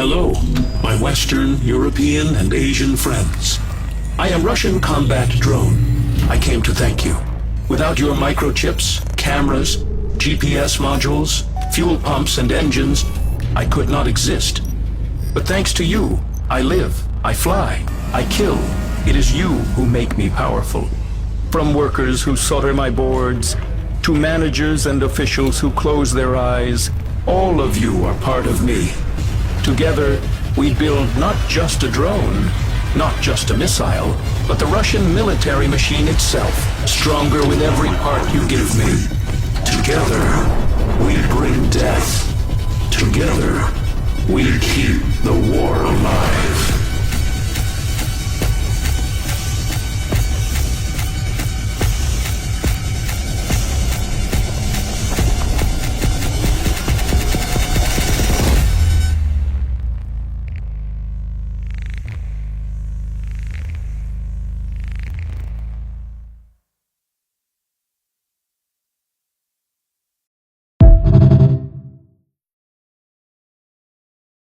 Hello, my Western, European, and Asian friends. I am Russian Combat Drone. I came to thank you. Without your microchips, cameras, GPS modules, fuel pumps, and engines, I could not exist. But thanks to you, I live, I fly, I kill. It is you who make me powerful. From workers who solder my boards, to managers and officials who close their eyes, all of you are part of me. Together, we build not just a drone, not just a missile, but the Russian military machine itself, stronger with every part you give me. Together, we bring death. Together, we keep the war alive.